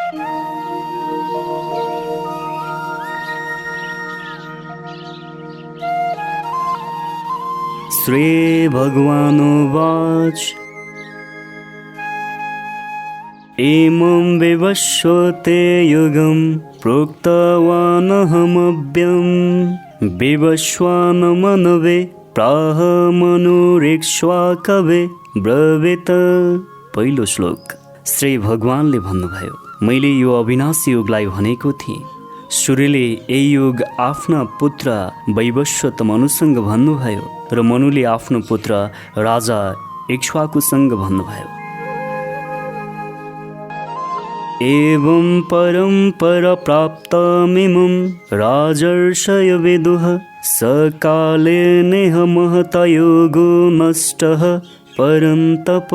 श्रीभगवानुवाच इमं विवस्वते युगं प्रोक्तवानहमव्यं विवस्वानमनवे प्राह मनुरिक्ष्वाकवे ब्रवीत। पहिलो श्लोक। श्री भगवानले भन्नुभयो, मैले यो अविनाशी युगलाई भनेको थिएँ। सूर्यले यही युग आफ्ना पुत्र वैवस्वत मनुसँग भन्नुभयो र मनुले आफ्नो पुत्र राजा इक्ष्वाकुसँग भन्नुभयो। एवं परम्परा प्राप्तमिमं राजर्षय विदुः सकाले नेह महता योगो नष्टः परन्तप।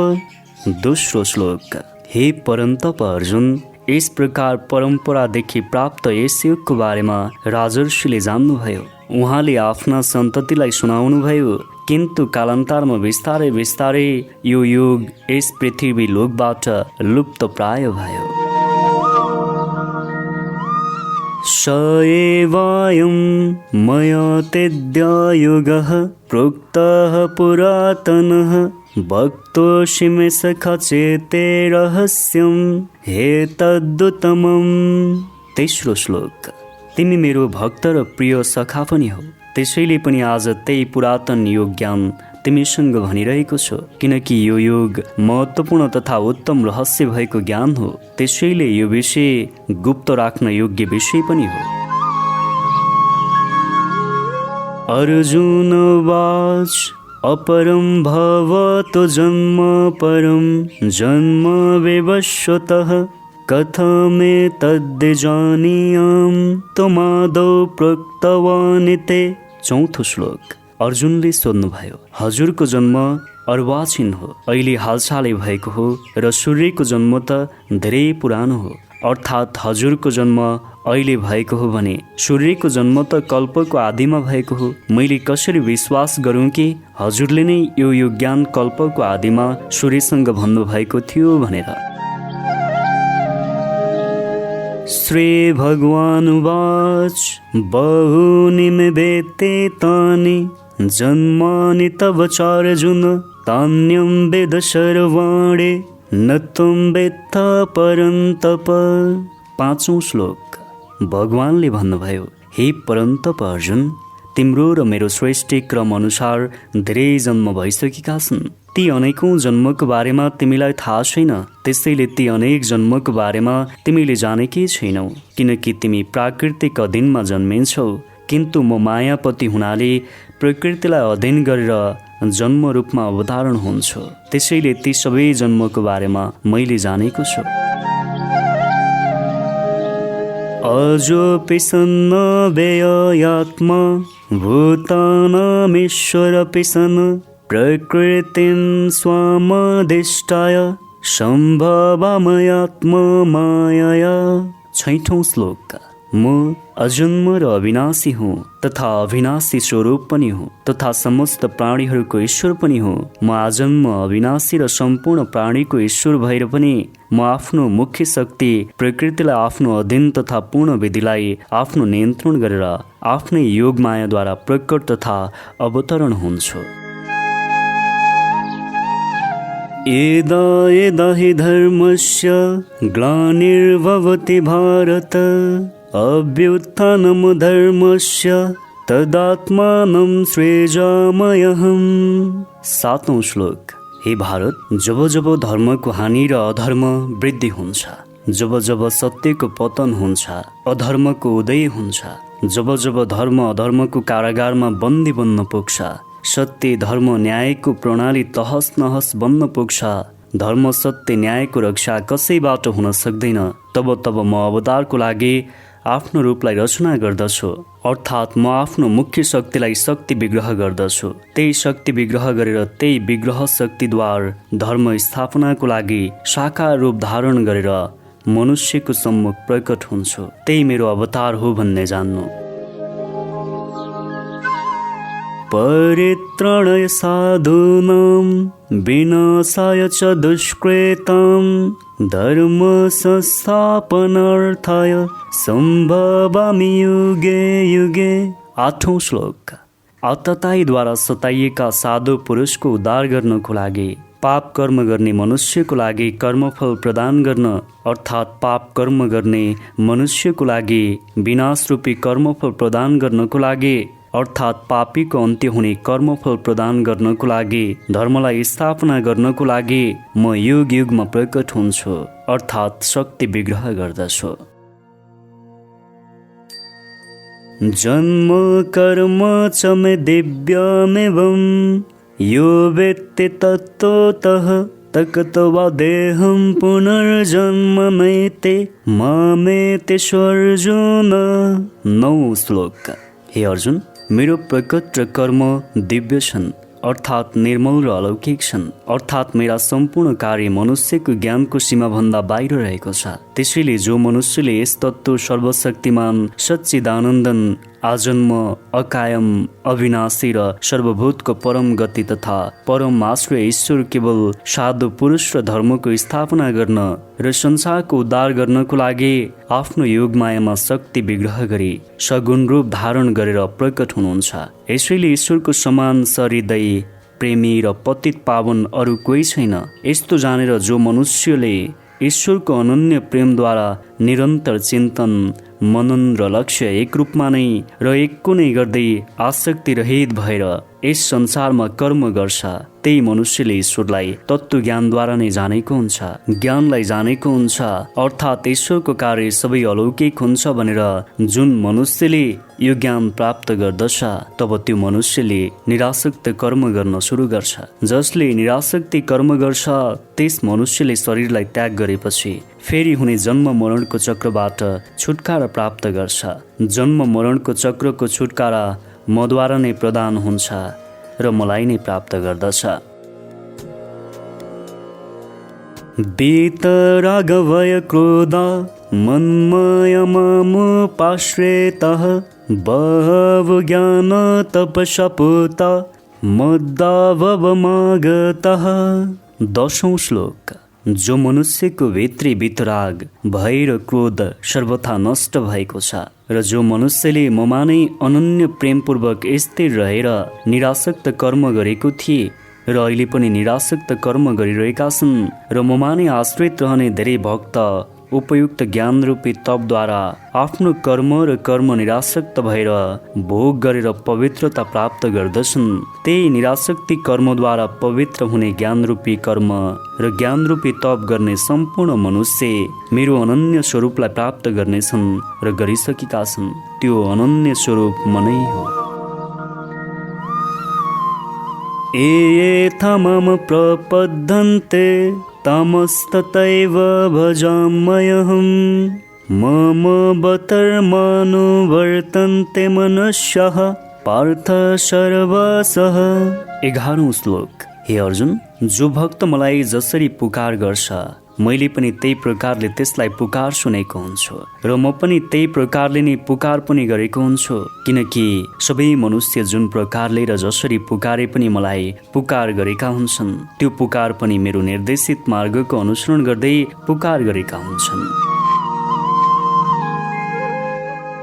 दोस्रो श्लोक। हे परन्तप अर्जुन, इस प्रकार परम्परादेखि प्राप्त यस युगको बारेमा राजर्षिले जान्नुभयो। उहाँले आफ्ना सन्ततिलाई सुनाउनुभयो, किन्तु कालान्तरमा बिस्तारै बिस्तारै यो युग यस पृथ्वी लोकबाट लुप्त प्राय भयो। स एवायं मया तेद्ययुगः प्रोक्तः पुरातनः भक्तोऽसि मे सखा चेते रहस्यं हे तदुत्तमम्। तेस्रो श्लोक। तिमी मेरो भक्त र प्रिय सखा पनि हो, त्यसैले पनि आज त्यही पुरातन योग ज्ञान तिमीसँग भनिरहेको छु, किनकि यो योग महत्त्वपूर्ण तथा उत्तम रहस्य भएको ज्ञान हो। त्यसैले यो विषय गुप्त राख्न योग्य विषय पनि हो। अर्जुनवाच अपरं भवतो जन्म परं जन्म विवस्वतः कथमेतद्जानीयां त्वमादौ प्रोक्तवानिते। चौथो श्लोक। अर्जुनले सोध्नुभयो, हजुरको जन्म अर्वाचीन हो, अहिले हालसालै भएको हो र सूर्यको जन्म त धेरै पुरानो हो। अर्थात् हजुरको जन्म अहिले भएको हो भने सूर्यको जन्म त कल्पको आदिमा भएको हो। मैले कसरी विश्वास गरौँ कि हजुरले नै यो ज्ञान कल्पको आदिमा सूर्यसँग भन्नुभएको थियो भनेर। श्री भगवानुवाच बहूनि मे व्यतीतानि जन्मानि तव चार्जुन तान्यं वेद सर्वाणि न त्वं वेत्थ परन्तप। पाँचौं श्लोक। भगवानले भन्नुभयो, हे परन्तप अर्जुन, तिम्रो र मेरो सृष्टि क्रम अनुसार धेरै जन्म भइसकेका छन्। ती अनेकौं जन्मको बारेमा तिमीलाई थाहा छैन, त्यसैले ती अनेक जन्मको बारेमा तिमीले जानेकै छैनौ, किनकि तिमी प्राकृतिक अधीनमा जन्मिन्छौ। किन्तु म मायापति हुनाले प्रकृतिलाई अध्ययन गरेर जन्म रूपमा अवतरण हुन्छु, त्यसैले ती सबै जन्मको बारेमा मैले जानेको छु। अजोऽपि सन्न व्ययात्मा भूतानामीश्वरपि सन् प्रकृतिं स्वामधिष्ठाय सम्भवामयात्मा मायया। छैठौं श्लोक। म अजन्म र अविनाशी हुँ तथा अविनाशी स्वरूप पनि हुँ तथा समस्त प्राणीहरूको ईश्वर पनि हुँ। म आजन्म अविनाशी र सम्पूर्ण प्राणीको ईश्वर भएर पनि म आफ्नो मुख्य शक्ति प्रकृतिलाई आफ्नो अधीन तथा पूर्ण विधिलाई आफ्नो नियन्त्रण गरेर आफ्नै योग मायाद्वारा प्रकट तथा अवतरण हुन्छु। यदा यदा हि धर्मस्य ग्लानिर्भवति भारत अभ्युत्थानं धर्मस्य तदात्मानं सृजाम्यहम्। सातौं श्लोक। हे भारत, जब जब धर्मको हानि र अधर्म वृद्धि हुन्छ, जब जब सत्यको पतन हुन्छ, अधर्मको उदय हुन्छ, जब जब धर्म अधर्मको कारागारमा बन्दी बन्न पुग्छ, सत्य धर्म न्यायको प्रणाली तहस नहस बन्न पुग्छ, धर्म सत्य न्यायको रक्षा कसैबाट हुन सक्दैन, तब तब म अवतारको लागि आफ्नो रूपलाई रचना गर्दछु। अर्थात् म आफ्नो मुख्य शक्तिलाई शक्ति विग्रह गर्दछु। त्यही शक्ति विग्रह गरेर त्यही विग्रह शक्तिद्वार धर्म स्थापनाको लागि साकार रूप धारण गरेर मनुष्यको सम्मुख प्रकट हुन्छु। त्यही मेरो अवतार हो भन्ने जान्नु। परित्राणाय साधूनां विनाशाय च दुष्कृतां धर्म संस्थापनार्थाय सम्भवामि युगे युगे। 8औं श्लोक। आततायीद्वारा सताइएका साधु पुरुषको उद्धार गर्नको लागि, पाप कर्म गर्ने मनुष्यको लागि कर्मफल प्रदान गर्न अर्थात् पाप कर्म गर्ने मनुष्यको लागि विनाश रूपी कर्मफल प्रदान गर्नको लागि अर्थात् पापीको अन्त्य हुने कर्मफल प्रदान गर्नको लागि, धर्मलाई स्थापना गर्नको लागि म युग युगमा प्रकट हुन्छु अर्थात् शक्ति विग्रह गर्दछु। जन्म कर्म च मे दिव्यमेवं यो वेत्ति तत्त्वतः तक्त्वा देहं पुनर्जन्म नैते मामेतेष्वर्जुन। 9औं श्लोक। हे अर्जुन, मेरो प्रकट र कर्म दिव्य छन् अर्थात् निर्मल र अलौकिक छन् अर्थात् मेरा सम्पूर्ण कार्य मनुष्यको ज्ञानको सीमाभन्दा बाहिर रहेको छ। त्यसैले जो मनुष्यले यस तत्त्व सर्वशक्तिमान सच्चिदानन्दन आजन्म अकायम अविनाशी र सर्वभूतको परम गति तथा परम आश्रय ईश्वर केवल साधु पुरुष र धर्मको स्थापना गर्न र संसारको उद्धार गर्नको लागि आफ्नो योगमायामा शक्ति विग्रह गरी सगुण रूप धारण गरेर प्रकट हुनुहुन्छ। यसैले ईश्वरको समान सहृदय प्रेमी र पतित पावन अरू कोही छैन। यस्तो जानेर जो मनुष्यले ईश्वरको अनन्य प्रेमद्वारा निरन्तर चिन्तन मनन र लक्ष्य एक रूपमा नै र एकको नै गर्दै आसक्ति रहित भएर यस संसारमा कर्म गर्छ, त्यही मनुष्यले ईश्वरलाई तत्त्व ज्ञानद्वारा नै जानेको हुन्छ। ज्ञानलाई जानेको हुन्छ अर्थात् ईश्वरको कार्य सबै अलौकिक हुन्छ भनेर जुन मनुष्यले यो ज्ञान प्राप्त गर्दछ, तब त्यो मनुष्यले निरासक्त कर्म गर्न सुरु गर्छ। जसले निरासक्ति कर्म गर्छ त्यस मनुष्यले शरीरलाई त्याग गरेपछि फेरि हुने जन्म मरणको चक्रबाट छुटकारा प्राप्त गर्छ। जन्म मरणको चक्रको छुटकारा मद्वारा नै प्रदान हुन्छ र मलाई नै प्राप्त गर्दछ। वीतरागभय क्रोध मन्मय मामुपाश्रितः बहवो ज्ञान तपसा पूता मद्भावमागतः। 10औं श्लोक। जो मनुष्यको भित्री वितराग भय र क्रोध सर्वथा नष्ट भएको छ र जो मनुष्यले ममा नै अनन्य प्रेमपूर्वक स्थिर रहेर निरासक्त कर्म गरेको थिए र अहिले पनि निरासक्त कर्म गरिरहेका छन् र ममा नै आश्रित रहने धेरै भक्त उपयुक्त ज्ञान रूपी तपद्वारा आफ्नो कर्म र कर्म निरासक्त भएर भोग गरेर पवित्रता प्राप्त गर्दछन्, त्यही निरासक्ति कर्मद्वारा पवित्र हुने ज्ञान रूपी कर्म र ज्ञान रूपी तप गर्ने सम्पूर्ण मनुष्य मेरो अनन्य स्वरूपलाई प्राप्त गर्नेछन् र गरिसकेका छन्। त्यो अनन्य स्वरूप म नै हो। एथा मम प्रपद्यन्ते तमस्ततैव भजाम्यहम् मम बतर्मानुवर्तन्ते मनुष्यः पार्थ सर्वशः। 11औं श्लोक। हे अर्जुन, जो भक्त मलाई जसरी पुकार गर्छ मैले पनि त्यही प्रकारले त्यसलाई पुकार सुनेको हुन्छु र म पनि त्यही प्रकारले नै पुकार पनि गरेको हुन्छु, किनकि सबै मनुष्य जुन प्रकारले र जसरी पुकारे पनि मलाई पुकार गरेका हुन्छन् त्यो पुकार पनि मेरो निर्देशित मार्गको अनुसरण गर्दै पुकार गरेका हुन्छन्।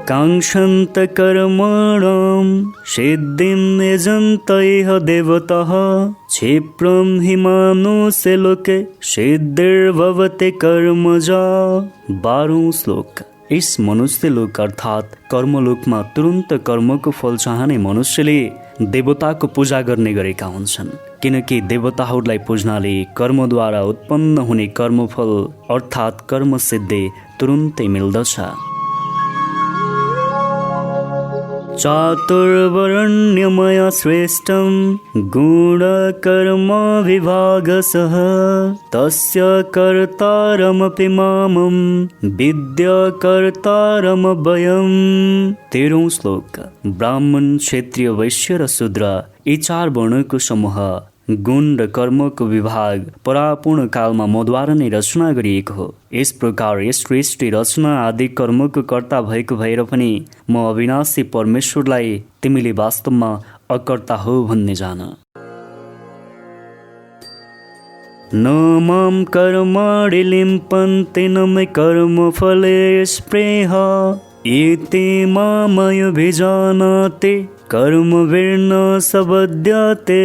काङ्क्षन्त कर्मणां सिद्धिं यजन्तैः देवताः क्षिप्रं हि मानुषे लोके सिद्धिर्भवति कर्मजा। 12औं श्लोक। इस मनुष्य लोक अर्थात् कर्मलोकमा तुरन्त कर्मको फल चाहने मनुष्यले देवताको पूजा गर्ने गरेका हुन्छन्, किनकि देवताहरूलाई पूज्नाले कर्मद्वारा उत्पन्न हुने कर्मफल अर्थात् कर्म सिद्धि तुरुन्तै मिल्दछ। चातुर्वर्ण्यमया श्रेष्ठं गुणकर्म विभागसः तस्य कर्तारमपि मामं विद्याकर्तारमभयम्। 13औं श्लोक। ब्राह्मण क्षत्रिय वैश्य र शूद्र यी 4 वर्णको समूह गुण र कर्मको विभाग परापूर्ण कालमा मद्वारा नै रचना गरिएको हो। यस प्रकार यस सृष्टि रचना आदि कर्मको कर्ता भएको भएर पनि म अविनाशी परमेश्वरलाई तिमीले वास्तवमा अकर्ता हो भन्ने जान। न मां कर्माणि लिम्पन्ते न मे कर्मफले स्पृह एते मामभिजानाति कर्मभिर्न सबध्यते।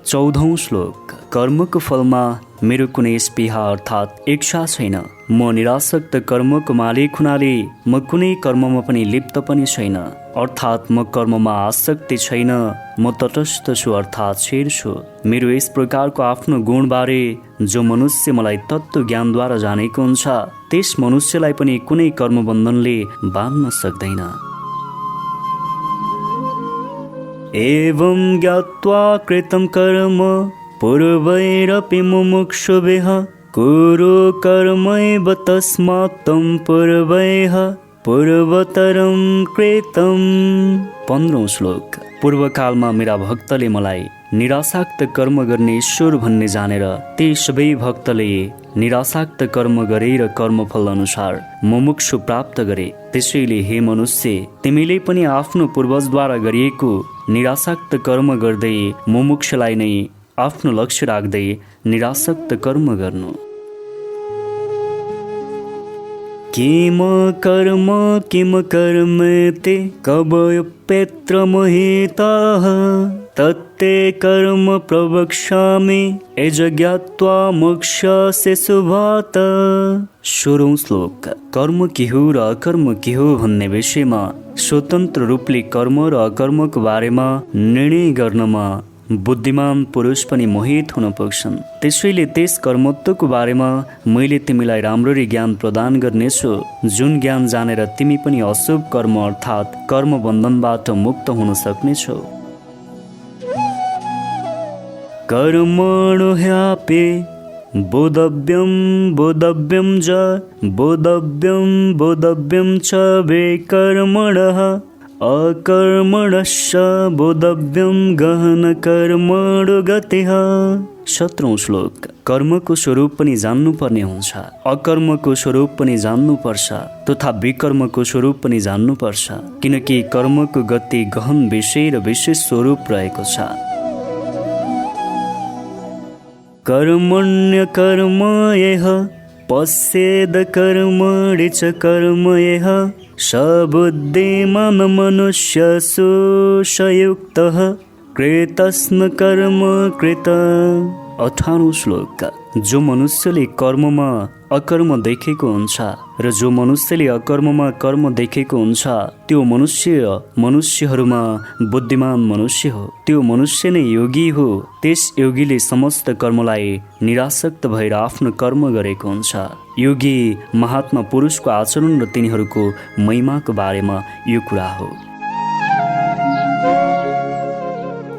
14औं श्लोक। कर्मको फलमा मेरो कुनै स्पृहा अर्थात् इच्छा छैन। म निरासक्त कर्मको मालिक हुनाले म कुनै कर्ममा पनि लिप्त पनि छैन, अर्थात् म कर्ममा आसक्ति छैन। म तटस्थ छु अर्थात् स्थिर छु। मेरो यस प्रकारको आफ्नो गुणबारे जो मनुष्य मलाई तत्त्व ज्ञानद्वारा जानेको हुन्छ त्यस मनुष्यलाई पनि कुनै कर्मबन्धनले बाँध्न सक्दैन। एवं ज्ञात्वा कृतं कर्म पूर्वैरपि मुमुक्षुभिः कुरु कर्मैव तस्मात् तं पूर्वैः पूर्वतरं कृतं। 15औं श्लोक। पूर्वकालमा मेरा भक्तले मलाई निरासक्त कर्म गर्ने ईश्वर भन्ने जानेर ती सबै भक्तले निरासक्त कर्म गरेर कर्मफल अनुसार मुमुक्षु प्राप्त गरे। त्यसैले हे मनुष्य, तिमीले पनि आफ्नो पूर्वजद्वारा गरिएको निरासक्त कर्म गर्दै मुमुक्षलाई नै आफ्नो लक्ष्य राख्दै निरासक्त कर्म गर्नु। किम कर्मेति कवयोप्यत्र मोहिताः तत्ते कर्म प्रवक्ष्यामि यज्ञात्वा मोक्षस्य शुभात्। 16औं श्लोक। कर्म के हो र अकर्म के हो भन्ने विषयमा स्वतन्त्र रूपले कर्म र अकर्मको बारेमा निर्णय गर्नमा बुद्धिमान पुरुष पनि मोहित हुन पुग्छन्। त्यसैले त्यस कर्मत्वको बारेमा मैले तिमीलाई राम्ररी ज्ञान प्रदान गर्नेछु, जुन ज्ञान जानेर तिमी पनि अशुभ कर्म अर्थात् कर्म बन्धनबाट मुक्त हुन सक्नेछौ। कर्मणो ह्यापि बोधव्यं बोधव्यं च विकर्मणः अकर्मणश्च बोधव्यं गहन कर्मणो गतिः। 17औं श्लोक। कर्मको स्वरूप पनि जान्नुपर्ने हुन्छ, अकर्मको स्वरूप पनि जान्नुपर्छ तथा विकर्मको स्वरूप पनि जान्नुपर्छ, किनकि कर्मको गति गहन विषय र विशेष स्वरूप रहेको छ। कर्मण्य कर्म यः पश्येद कर्मणि च कर्म यः स बुद्धिमान् मनुष्यसु संयुक्तः कृतस्न कर्म कृत। 18औं श्लोक। जो मनुष्यले कर्ममा अकर्म देखेको हुन्छ र जो मनुष्यले अकर्ममा कर्म देखेको हुन्छ त्यो मनुष्यहरूमा बुद्धिमान मनुष्य हो। त्यो मनुष्य नै योगी हो। त्यस योगीले समस्त कर्मलाई निरासक्त भएर आफ्नो कर्म गरेको हुन्छ। योगी महात्मा पुरुषको आचरण र तिनीहरूको महिमाको बारेमा यो कुरा हो।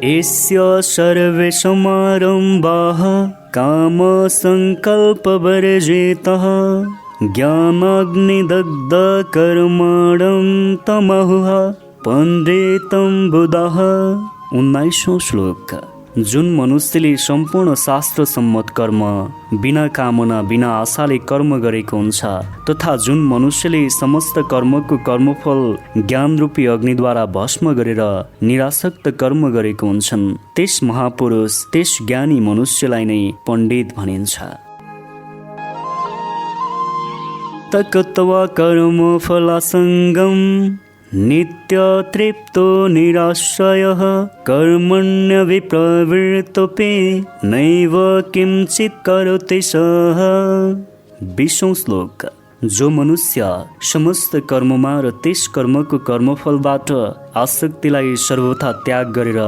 एस्य सर्वे समारम्भाः काम संकल्प वर्जितः ज्ञानाग्निदग्ध कर्मणं तमहुः पंडितं बुधः। 19औं श्लोक। जुन मनुष्यले सम्पूर्ण शास्त्र सम्मत कर्म बिना कामना बिना आशाले कर्म गरेको हुन्छ तथा जुन मनुष्यले समस्त कर्मको कर्मफल ज्ञान रूपी अग्निद्वारा भस्म गरेर निरासक्त कर्म गरेको हुन्छन् त्यस महापुरुष त्यस ज्ञानी मनुष्यलाई नै पण्डित भनिन्छ। तकत्वा कर्म फलासंगम नित्य तृप्तो निराश्रयः कर्मण्य विप्रवृत्तोपि नैव किंचित् करोति सः। 20औं श्लोक। जो मनुष्य समस्त कर्ममा र त्यस कर्मको कर्मफलबाट आसक्तिलाई सर्वथा त्याग गरेर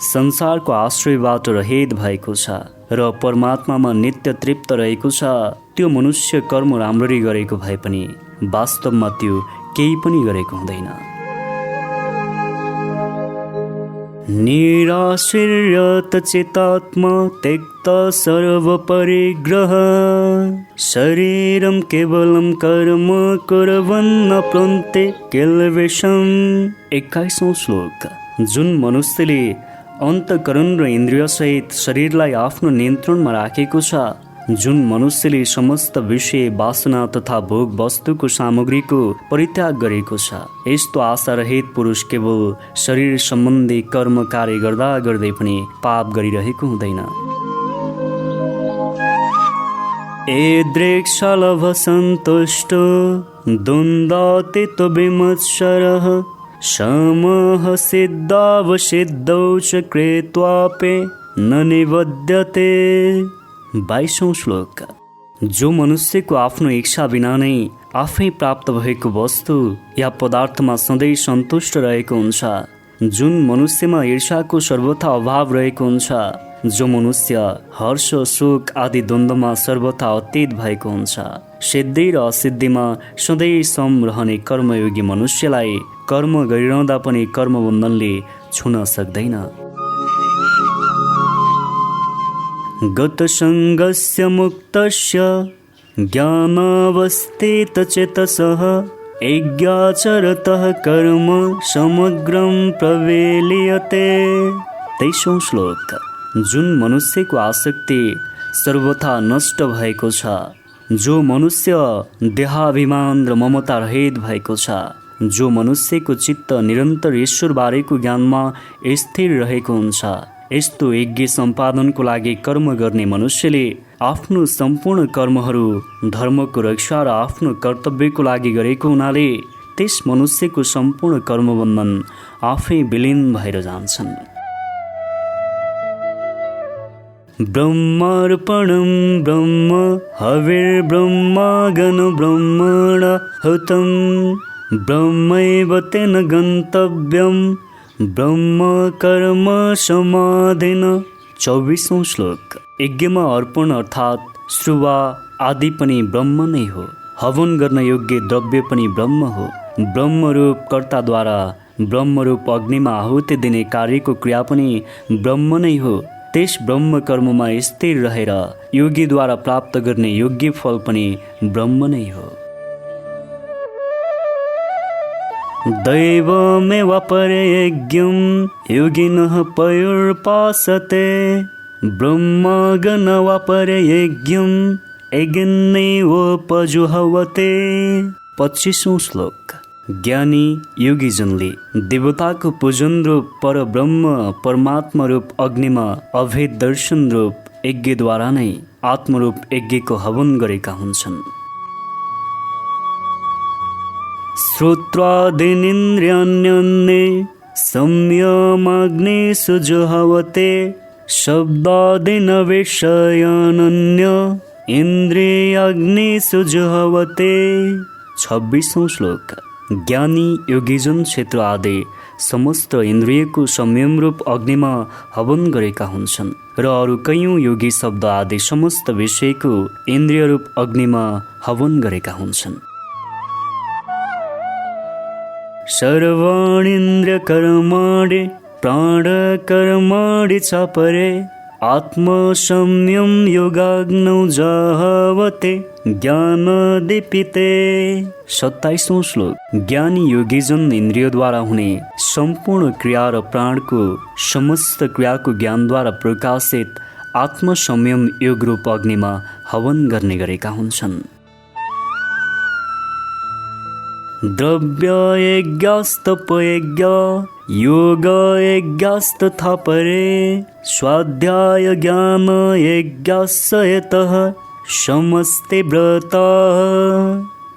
संसारको आश्रयबाट रहित भएको छ र परमात्मामा नित्य तृप्त रहेको छ त्यो मनुष्य कर्म राम्ररी गरेको भए पनि वास्तवमा त्यो केही पनि गरेको हुँदैन। निराश्रित चित्तात्मा त्यक्त सर्व परिग्रह शरीरं केवलं कर्म कुर्वन् प्लन्ते किल्बिषम्। 21औं श्लोक। जुन मनुष्यले अन्तःकरण र इन्द्रिय सहित शरीरलाई आफ्नो नियन्त्रणमा राखेको छ जुन मनुष्यले समस्त विषय वासना तथा भोग वस्तुको सामग्रीको परित्याग गरेको छ, यस्तो आशा रहित पुरुष केवल शरीर सम्बन्धी कर्म कार्य गर्दा गर्दै पनि पाप गरिरहेको हुँदैन। एदृक्शलभ सन्तुष्टो द्वन्द्वातीतो विमत्सरः समः सिद्धावसिद्धौ च कृत्वापि न निबध्यते। 22औं श्लोक। जो मनुष्यको आफ्नो इच्छा बिना नै आफै प्राप्त भएको वस्तु या पदार्थमा सधैँ सन्तुष्ट रहेको हुन्छ, जुन मनुष्यमा ईर्ष्याको सर्वथा अभाव रहेको हुन्छ, जो मनुष्य हर्ष शोक आदि द्वन्द्वमा सर्वथा अतीत भएको हुन्छ, सिद्धि र असिद्धिमा सधैँ सम रहने कर्मयोगी मनुष्यलाई कर्म गरिरहँदा पनि कर्मबन्धनले छुन सक्दैन। गतसङ्गस्य मुक्तस्य ज्ञानावस्थितचेतसः यज्ञाचरतः कर्म समग्रं प्रवेल्यते। 23औं श्लोक। जुन मनुष्यको आसक्ति सर्वथा नष्ट भएको छ, जो मनुष्य देहाभिमान र ममता रहित भएको छ, जो मनुष्यको चित्त निरन्तर ईश्वर बारेको ज्ञानमा स्थिर रहेको हुन्छ, यस्तो यज्ञ सम्पादनको लागि कर्म गर्ने मनुष्यले आफ्नो सम्पूर्ण कर्महरू धर्मको रक्षा र आफ्नो कर्तव्यको लागि गरेको हुनाले त्यस मनुष्यको सम्पूर्ण कर्मबन्धन आफै विलीन भएर जान्छन्। ब्रह्मार्पणं ब्रह्म हविर्ब्रह्मागन ब्रह्मण हुतं ब्रह्मैव तेन गन्तव्यं ब्रह्म कर्म समाधिन। 24औं श्लोक। यज्ञमा अर्पण अर्थात् श्रुवा आदि पनि ब्रह्म नै हो। हवन गर्न योग्य द्रव्य पनि ब्रह्म हो। ब्रह्मरूप कर्ताद्वारा ब्रह्मरूप अग्निमा आहुति दिने कार्यको क्रिया पनि ब्रह्म नै हो। त्यस ब्रह्म कर्ममा स्थिर रहेर योगीद्वारा प्राप्त गर्ने योग्य फल पनि ब्रह्म नै हो। दैवमेवापरे यज्ञं योगिनः पयुर्पासते ब्रह्मगणवापरे यज्ञं यज्ञैवोपजुह्वते। 25औं श्लोक। ज्ञानी योगीजनले देवताको पूजन रूप पर ब्रह्म परमात्मा रूप अग्निमा अभेद दर्शन रूप यज्ञद्वारा नै आत्मरूप यज्ञको हवन गरेका हुन्छन्। श्रोत्रादीनिन्द्रियाण्यन्ये संयमाग्निषु जुह्वते शब्दादीन विषयानन्य इन्द्रियाग्निषु जुह्वते। 26औं श्लोक। ज्ञानी योगीजन क्षेत्र आदि समस्त इन्द्रियको संयम रूप अग्निमा हवन गरेका हुन्छन् र अरू कयौं योगी शब्द आदि समस्त विषयको इन्द्रिय रूप अग्निमा हवन गरेका हुन्छन्। सर्वाणीन्द्रियकर्माणि प्राणकर्माणि चापरे आत्मसंयम योगाग्नौ जाहवते ज्ञानदीपिते। 27औं श्लोक। ज्ञानी योगीजन इन्द्रियद्वारा हुने सम्पूर्ण क्रिया र प्राणको समस्त क्रियाको ज्ञानद्वारा प्रकाशित आत्मसंयम योग रूप अग्निमा हवन गर्ने गरेका हुन्छन्। द्रव्य यज्ञस्तपयज्ञ योग यज्ञस्तथा परे स्वाध्याय ज्ञान यज्ञस्यतः समस्ते व्रत।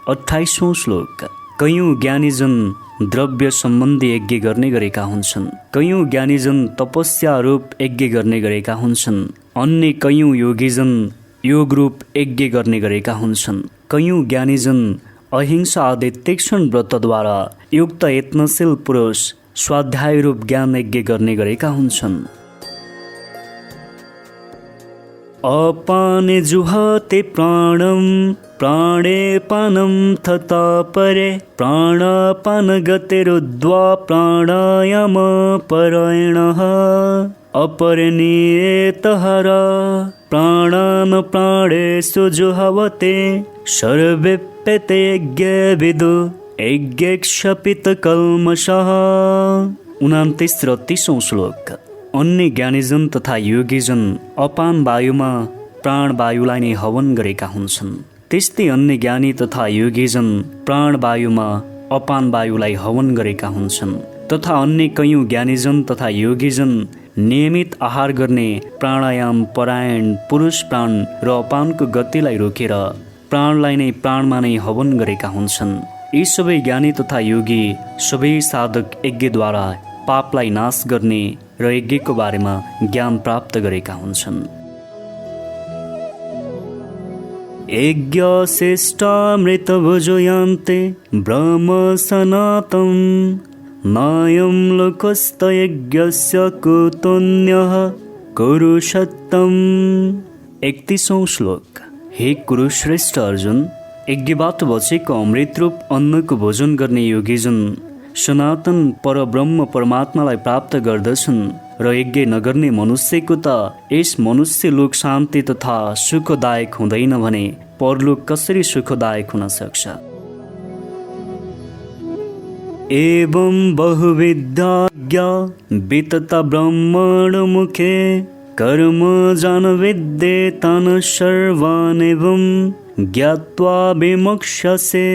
28औं श्लोक। कयौं ज्ञानीजन द्रव्य सम्बन्धी यज्ञ गर्ने गरेका हुन्छन्, कयौं ज्ञानीजन तपस्या रूप यज्ञ गर्ने गरेका हुन्छन्, अन्य कयौं योगीजन योग रूप यज्ञ गर्ने गरेका हुन्छन्, कयौं ज्ञानीजन अहिंसा आदि तीक्ष्ण व्रतद्वारा युक्त यत्नशील पुरुष स्वाध्याय रूप ज्ञान यज्ञ गर्ने गरेका हुन्छन्। अपाने जुहते प्राणं प्राणे पानं तथा परे प्राणापान गतिरुद्ध्वा प्राणायाम परायणः अपरिनियतहर प्राणान् प्राणेषु जुह्वते सर्वेप्यते यज्ञविदो यज्ञक्षपितकल्मषः। 29 र 30औं श्लोक। अन्य ज्ञानीजन तथा योगीजन अपान वायुमा प्राणवायुलाई नै हवन गरेका हुन्छन्। त्यस्तै अन्य ज्ञानी तथा योगीजन प्राणवायुमा अपान वायुलाई हवन गरेका हुन्छन् तथा अन्य कयौँ ज्ञानीजन तथा योगीजन नियमित आहार गर्ने प्राणायाम परायण पुरुष प्राण र अपानको गतिलाई रोकेर प्राणलाई नै प्राणमा नै हवन गरेका हुन्छन्। यी सबै ज्ञानी तथा योगी सबै साधक यज्ञद्वारा पापलाई नाश गर्ने र यज्ञको बारेमा ज्ञान प्राप्त गरेका हुन्छन्। यज्ञ श्रेष्ठामृतभुजो यान्ते ब्रह्म सनातन नायं लोकस्तयज्ञस्य कुतोऽन्यः कुरुषत्तम। 31औं श्लोक। हे कुरुश्रेष्ठ अर्जुन, यज्ञबाट बचेको अमृतरूप अन्नको भोजन गर्ने योगीजन सनातन परब्रह्म परमात्मालाई प्राप्त गर्दछन् र यज्ञ नगर्ने मनुष्यको त यस मनुष्य लोक शान्ति तथा सुखदायक हुँदैन भने परलोक कसरी सुखदायक हुन सक्छ। एवं बहुविद्या वितता ब्रह्मण मुखे कर्म जान विद्येतान सर्वान् एवं ज्ञात्वा विमोक्ष्यसे।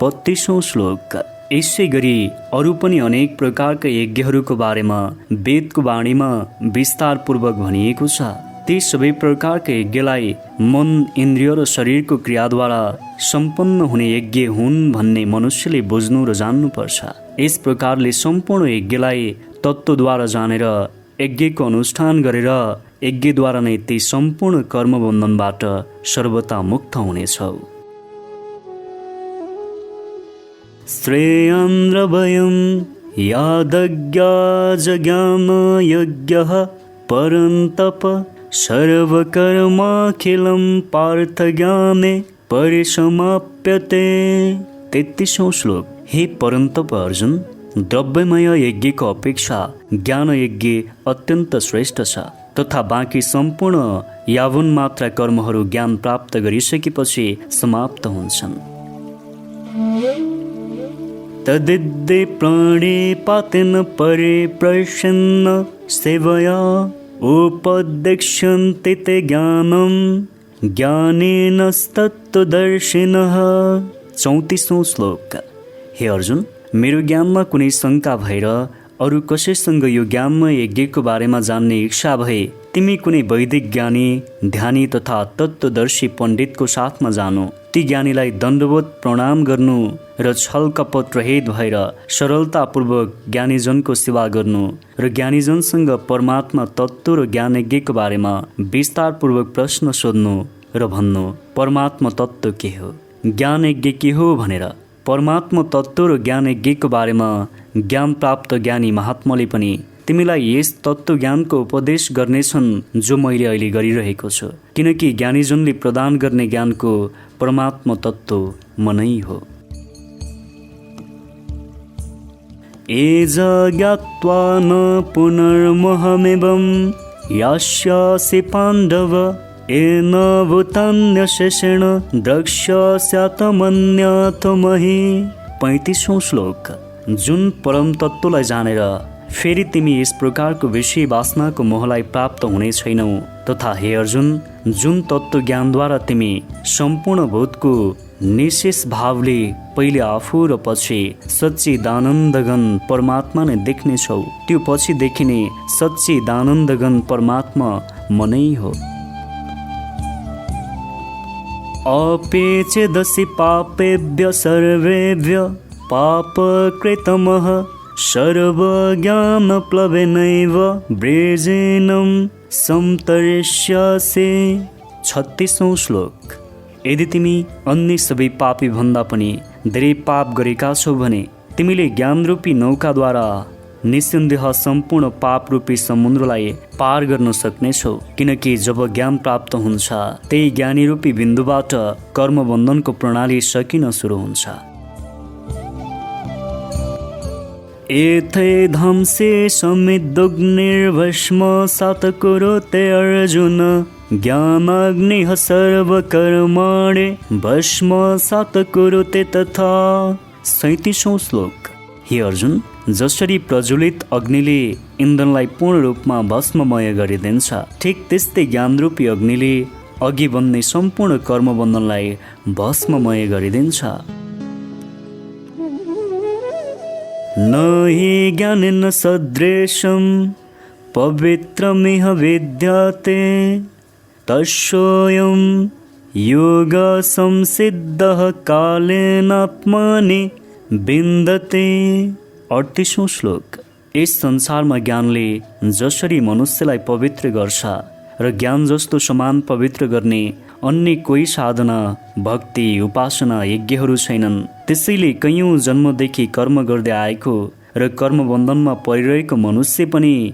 32औं श्लोक। यसै गरी अरू पनि अनेक प्रकारका यज्ञहरूको बारेमा वेदको वाणीमा विस्तारपूर्वक भनिएको छ। ती सबै प्रकारका यज्ञलाई मन इन्द्रिय र शरीरको क्रियाद्वारा सम्पन्न हुने यज्ञ हुन् भन्ने मनुष्यले बुझ्नु र जान्नुपर्छ। यस प्रकारले सम्पूर्ण यज्ञलाई तत्त्वद्वारा जानेर यज्ञको अनुष्ठान गरेर यज्ञद्वारा नै ती सम्पूर्ण कर्मबन्धनबाट सर्वथा मुक्त हुनेछौ। श्रेयान्द्रभयं यादज्ञा जज्ञान यज्ञः परन्तप सर्वकर्माखिलं पार्थज्ञाने परिसमाप्यते। 33औं श्लोक। हे परन्तप अर्जुन, द्रव्यमय यज्ञको अपेक्षा ज्ञान यज्ञ अत्यन्त श्रेष्ठ छ तथा बाँकी सम्पूर्ण यावन मात्रा कर्महरू ज्ञान प्राप्त गरिसकेपछि समाप्त हुन्छन्। तदिद्दे प्राणे पातेन परे प्रसन्न सेवया उपदिक्ष्यन्ते ते ज्ञानं ज्ञानेनस्तत्त्वदर्शिनः। 34औं श्लोक। हे अर्जुन, मेरो ज्ञानमा कुनै शङ्का भएर अरू कसैसँग यो ज्ञानमय यज्ञको बारेमा जान्ने इच्छा भए तिमी कुनै वैदिक ज्ञानी ध्यानी तथा तत्त्वदर्शी पण्डितको साथमा जानु। ती ज्ञानीलाई दण्डवत प्रणाम गर्नु र छल कपट रहित भएर सरलतापूर्वक ज्ञानीजनको सेवा गर्नु र ज्ञानीजनसँग परमात्मा तत्त्व र ज्ञान यज्ञको बारेमा विस्तारपूर्वक प्रश्न सोध्नु र भन्नु परमात्मा तत्त्व के हो, ज्ञान यज्ञ के हो भनेर। परमात्मा तत्त्व र ज्ञान यज्ञको बारेमा ज्ञान प्राप्त ज्ञानी महात्माले पनि तिमीलाई यस तत्त्व ज्ञानको उपदेश गर्नेछन् जो मैले अहिले गरिरहेको छु, किनकि ज्ञानीजनले प्रदान गर्ने ज्ञानको परमात्मा तत्त्व म नै हो। एजा ज्ञात्वा न पुनर्मोहमेवं यास्यासि पाण्डव येन भूतान्यशेषेण द्रक्ष्यस्यात्मन्यथमहि। 35औं श्लोक। जुन परम तत्त्वलाई जानेर फेरि तिमी यस प्रकारको विषय वासनाको मोहलाई प्राप्त हुने छैनौ तथा हे अर्जुन, जुन तत्त्व ज्ञानद्वारा तिमी सम्पूर्ण भूतको निशेष भावले पहिले आफू र पछि सच्चिदानन्दघन परमात्मा नै देख्नेछौ, त्यो पछि देखिने सच्चिदानन्दघन परमात्मा म नै हो। अपेचेदसि पापेभ्य सर्वेभ्य पापकृतमः सर्वज्ञानप्लवेनैव वृजेनं संतरिष्यसे। 36औं श्लोक। यदि तिमी अन्य सबै पापी भन्दा पनि धेरै पाप गरेका छौ भने तिमीले ज्ञानरूपी नौकाद्वारा निसन्देह सम्पूर्ण पापरूपी समुद्रलाई पार गर्न सक्नेछौ, किनकि जब ज्ञान प्राप्त हुन्छ त्यही ज्ञानीरूपी बिन्दुबाट कर्मबन्धनको प्रणाली सकिन सुरु हुन्छ। एथे धम्से समिदुग्निर्भस्म सातकुरुते अर्जुन ज्ञानाग्निः सर्वकर्माणि भस्म सातकुरुते तथा। 37औं श्लोक। हे अर्जुन, जसरी प्रज्वलित अग्निले इन्धनलाई पूर्ण रूपमा भस्ममय गरिदिन्छ, ठिक त्यस्तै ज्ञानरूपी अग्निले अघि बन्ने सम्पूर्ण कर्मबन्धनलाई भस्ममय गरिदिन्छ। न हि ज्ञानेन सदृशं पवित्रमिह विद्यते तस्योऽयं योग संसिद्धः कालेनात्मनि विन्दते। 38औं श्लोक। यस संसारमा ज्ञानले जसरी मनुष्यलाई पवित्र गर्छ र ज्ञान जस्तो समान पवित्र गर्ने अन्य कोही साधना, भक्ति, उपासना, यज्ञहरू छैनन्। त्यसैले कैयौँ जन्मदेखि कर्म गर्दै आएको र कर्मबन्धनमा परिरहेको मनुष्य पनि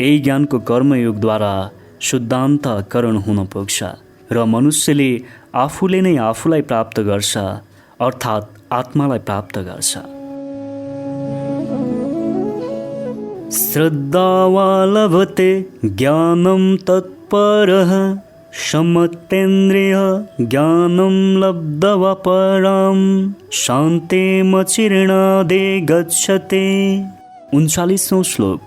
यही ज्ञानको कर्मयोगद्वारा शुद्धान्तकरण हुन पुग्छ र मनुष्यले आफूले नै आफूलाई प्राप्त गर्छ, अर्थात् आत्मालाई प्राप्त गर्छ। श्रद्धावा लभते ज्ञानं तत्परः समतेन्द्रिय ज्ञानं लब्ध्वा परां शान्तिमचिरणादे गच्छते। 39औं श्लोक।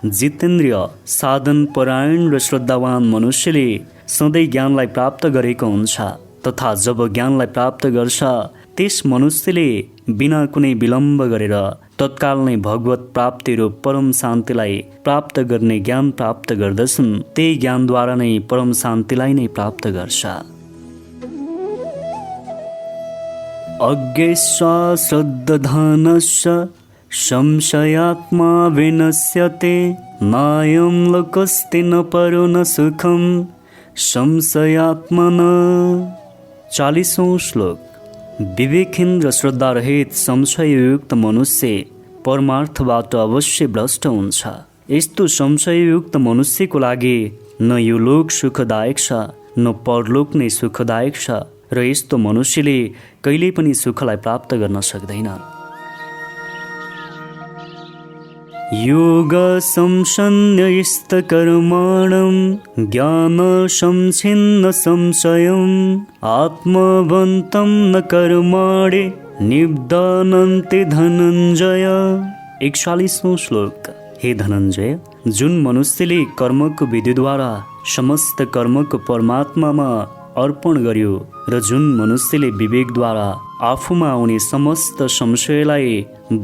जितेन्द्रिय, साधन परायण र श्रद्धावान मनुष्यले सधैँ ज्ञानलाई प्राप्त गरेको हुन्छ तथा जब ज्ञानलाई प्राप्त गर्छ त्यस मनुष्यले बिना कुनै विलम्ब गरेर तत्काल नै भगवत प्राप्ति रूप परम शान्तिलाई प्राप्त गर्ने ज्ञान प्राप्त गर्दछन्। त्यही ज्ञानद्वारा नै परम शान्तिलाई नै प्राप्त गर्छ। अज्ञेश्वा श्रद्धानस्य संशयात्मा विनश्यते नायं लोकस्ति न परो न सुखं संशयात्मन। 40औं श्लोक। विवेकहीन र श्रद्धारहित संशययुक्त मनुष्य परमार्थबाट अवश्य भ्रष्ट हुन्छ। यस्तो संशययुक्त मनुष्यको लागि न यो लोक सुखदायक छ न परलोक नै सुखदायक छ र यस्तो मनुष्यले कहिल्यै पनि सुखलाई प्राप्त गर्न सक्दैन। योग संसन्न्यस्त कर्माणं ज्ञान संच्छिन्न संशयं आत्मवन्तं न कर्माणि निबध्नन्ति धनञ्जय। 41औं श्लोक। हे धनञ्जय, जुन मनुष्यले कर्मको विधिद्वारा समस्त कर्मको परमात्मामा अर्पण गर्यो र जुन मनुष्यले विवेकद्वारा आफूमा आउने समस्त संशयलाई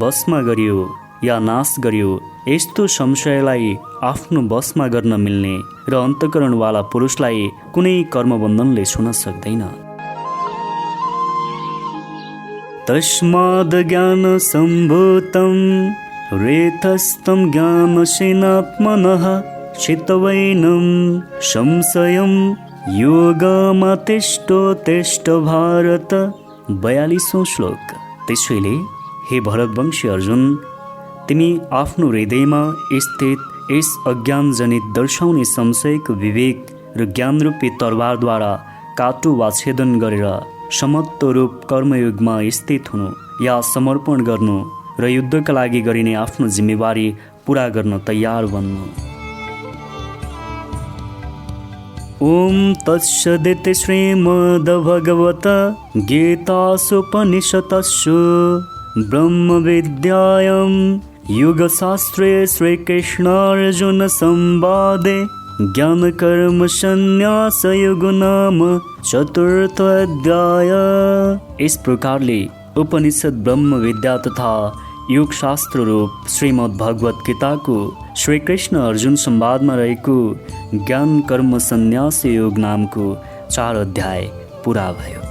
वशमा गर्यो या नाश गर्यो, यस्तो संशयलाई आफ्नो वशमा गर्न मिल्ने र अन्तःकरणवाला पुरुषलाई कुनै कर्मबन्धनले छुन सक्दैन। तस्माद् ज्ञान सम्भूतं रेतस्तं ज्ञानशीनात्मनः चित्तवैनं संशयं योगमातिष्ठोत्तिष्ठ भारत। 42औं श्लोक। त्यसैले हे भरतवंशी अर्जुन, तिमी आफ्नो हृदयमा स्थित यस अज्ञानजनित दर्शाउने संशयको विवेक र ज्ञानरूपी तरवारद्वारा काटु वा छेदन गरेर समत्व रूप कर्मयुगमा स्थित हुनु या समर्पण गर्नु र युद्धका लागि गरिने आफ्नो जिम्मेवारी पूरा गर्न तयार बन्नु। ओम तत्सदिति श्रीमद्भगवत गीतासूपनिषत्सु ब्रह्मविद्यायां योगशास्त्रे श्रीकृष्णार्जुन संवादे ज्ञानकर्म संन्यास योग नाम 4th अध्याय। इस प्रकारले उपनिषद ब्रह्म विद्या तथा योग शास्त्र रूप श्रीमद् भगवत गीताको श्रीकृष्ण अर्जुन संवादमा रहेको ज्ञान कर्म संन्यास योग नामको 4 अध्याय पूरा भयो।